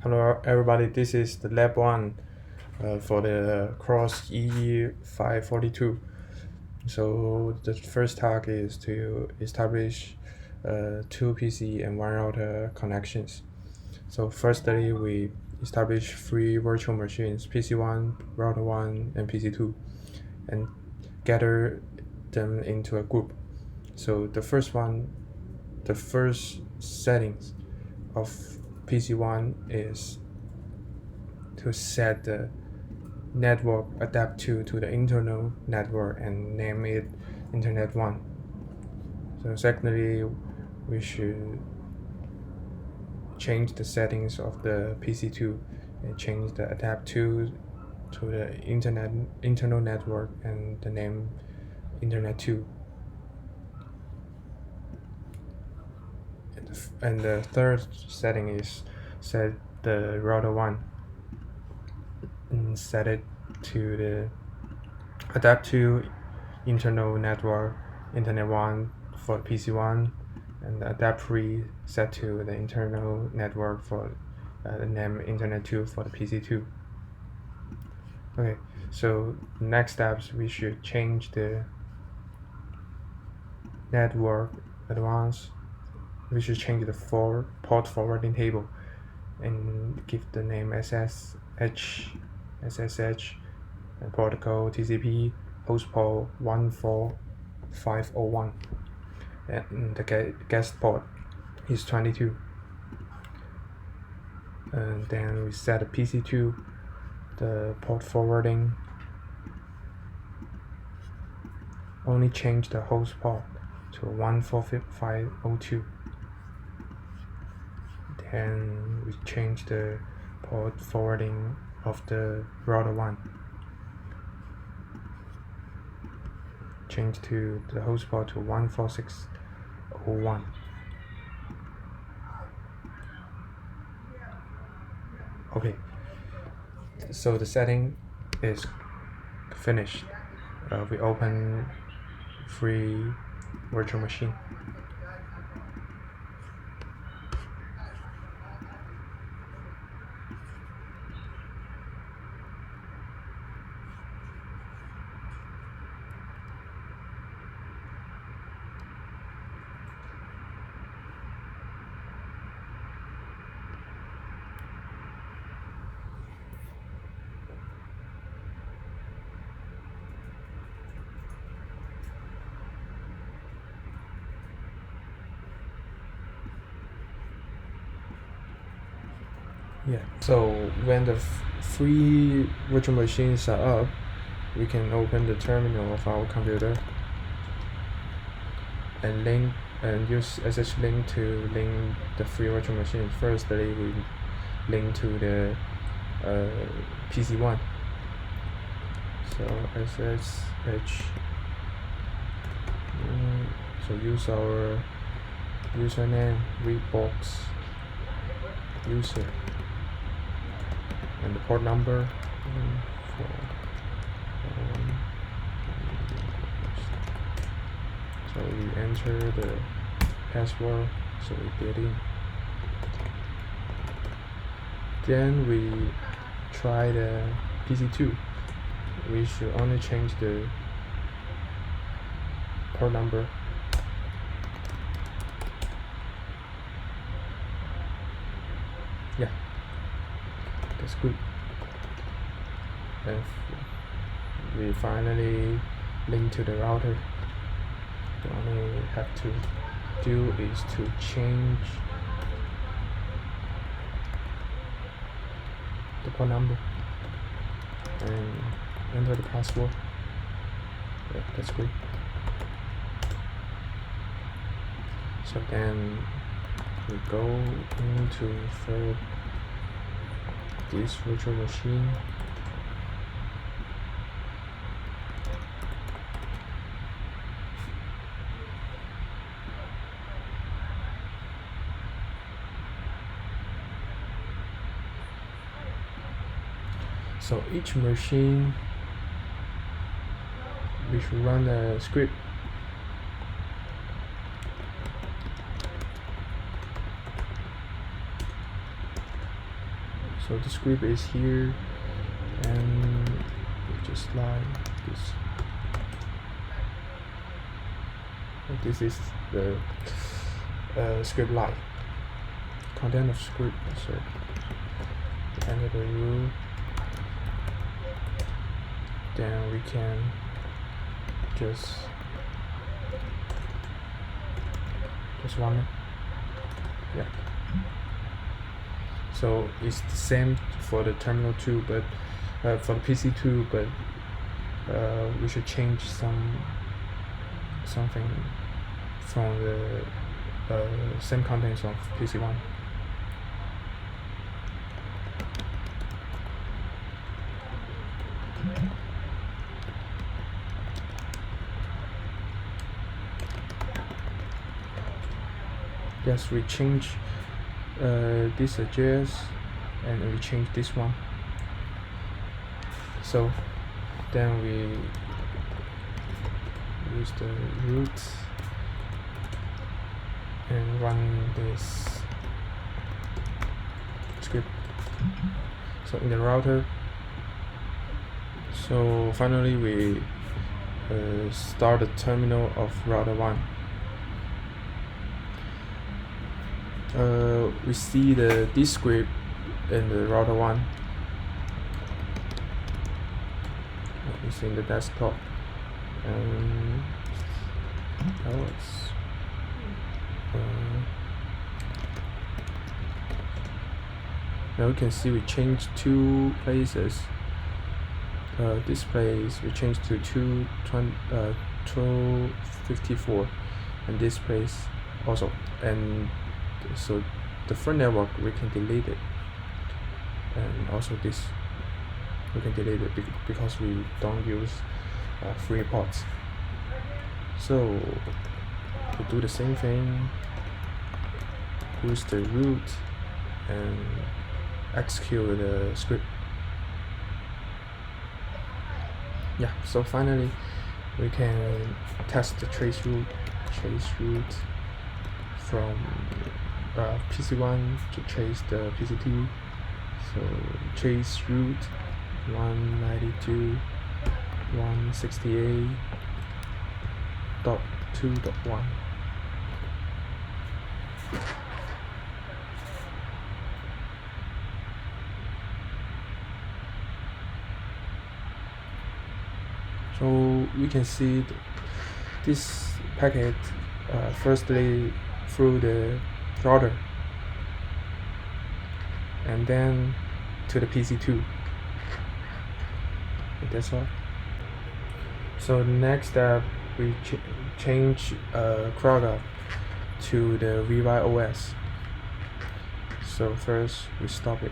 Hello everybody, this is the LAB1 for the cross EE542. So the first task is to establish two PC and one router connections. So firstly, we establish three virtual machines, PC1, router 1, and PC2, and gather them into a group. So the first settings of PC1 is to set the network adapt2 to the internal network and name it internet 1. So secondly, we should change the settings of the PC2 and change the adapt2 to the internal network and the name internet 2. And the third setting is set the router 1 and set it to the adapt to internal network internet 1 for PC1 and the adapt 3 set to the internal network for the name internet 2 for the PC2. Okay, so next steps, we should change the network advance. We should change the port forwarding table and give the name SSH, and protocol TCP, host port 14501, and the guest port is 22. And then we set the PC2, the port forwarding, only change the host port to 14502. Then we change the port forwarding of the router 1. Change to the host port to 14601. Okay, so the setting is finished. We open free virtual machine. Yeah, so when the free virtual machines are up, we can open the terminal of our computer and use SSH-link to link the free virtual machine. Firstly, we link to the PC1. So SSH. So use our username, readbox user, and the port number. So we enter the password, so we get in. Then we try the PC2. We should only change the port number. Yeah, that's good. And we finally link to the router. The only we have to do is to change the port number and enter the password. Yeah, that's good. So then we go into this virtual machine. So each machine, we should run a script. So the script is here, and just like this. This is the script line, content of script. So enter the rule, then we can just run it. Yeah. So it's the same for the terminal 2, but for the PC2, but we should change something from the same contents of PC1. Yes, we change this address, and we change this one. So then we use the root and run this script. So in the router, so finally we start the terminal of router 1. We see this script in the router 1. It's in the desktop, and now we can see we changed 2 places. This place we changed to 254, and this place also. And so the front network we can delete it, and also this we can delete it because we don't use free ports. So we do the same thing, use the root and execute the script. Yeah, so finally we can test the trace route from PC1 to trace the PC2. So trace route 192.168.2.1. So we can see this packet firstly through the router, and then to the PC2. That's all. So next step, we change CrowdUp to the VYOS. So first we stop it.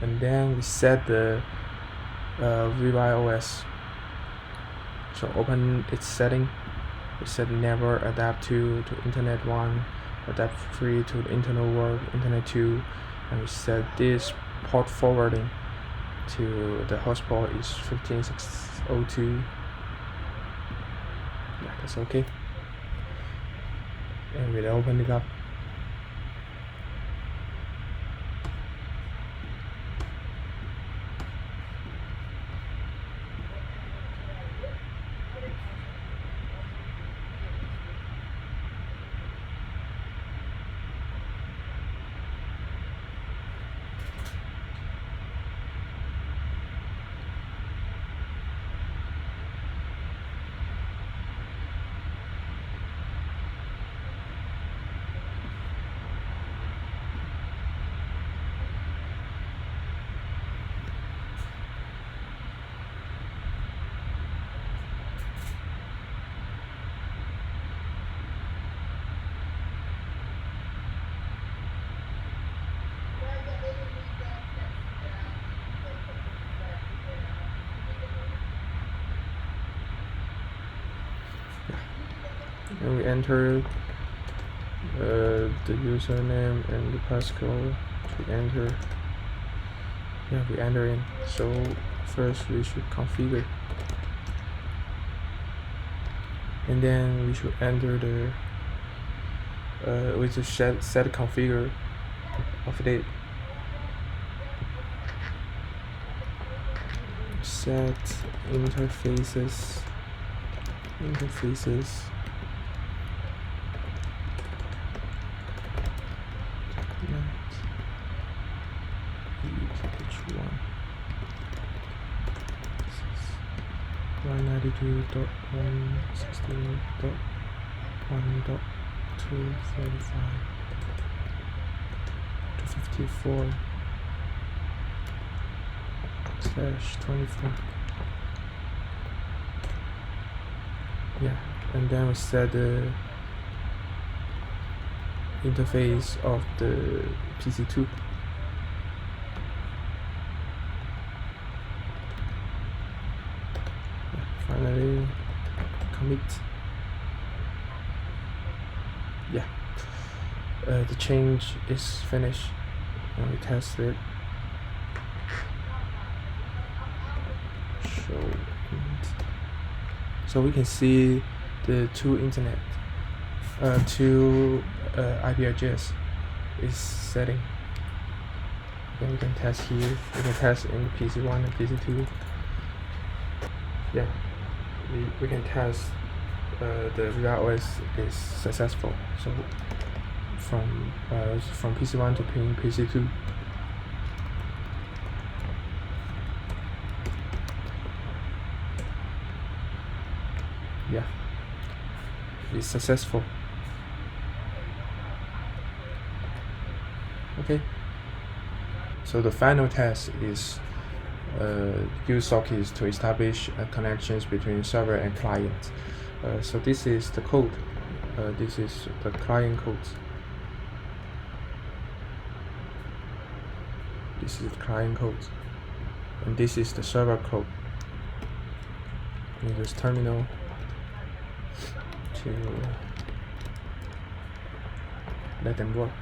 And then we set the VYOS. So open its setting. We set never adapt to internet 1, adapt 3 to the internal world, internet 2, and we set this port forwarding to the host port is 15602. Yeah, that's okay. And we'll open it up. And we enter the username and the passcode to enter. Yeah, we enter in. So first we should configure, and then we should enter the we should set configure of it. Set interfaces. H1 192.168.1.235 254 /24. Yeah, and then we set the interface of the PC2. Finally commit. Yeah, the change is finished, and we test it. So we can see the two IP address is setting. Then we can test here. We can test in PC1 and PC2. Yeah, we can test the real OS is successful. So from PC1 to PC2. Yeah, it's successful. Okay. So the final test is use sockets to establish connections between server and client. So this is the code. This is the client code. This is the client code, and this is the server code. In this terminal to let them work.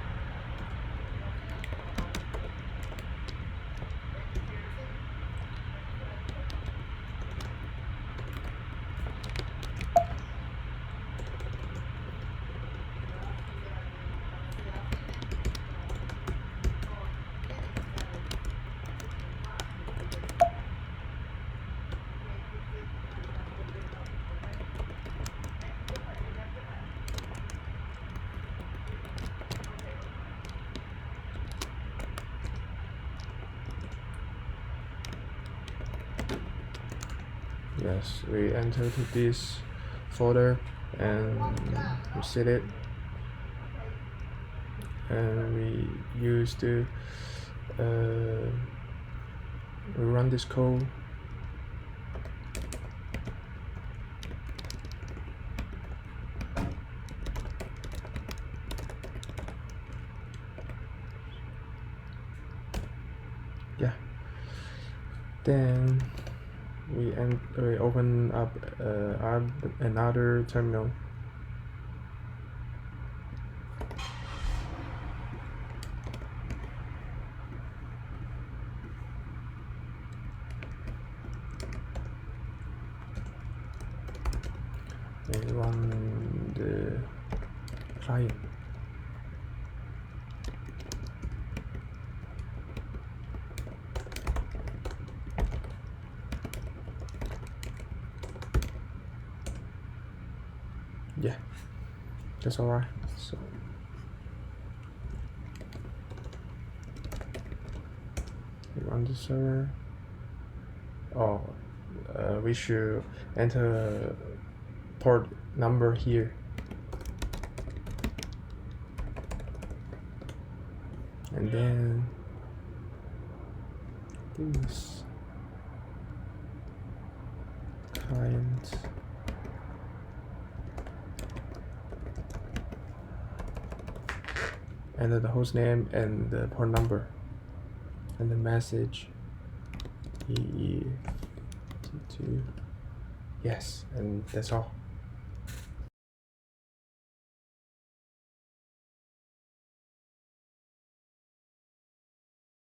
Yes, we enter to this folder and we set it, and we use the we run this code. Yeah, then we open up another terminal. And run the client. Yeah, that's all right. So we run the server. Oh, we should enter port number here. And then this client. And the host name and the port number and the message EE542. Yes, and that's all.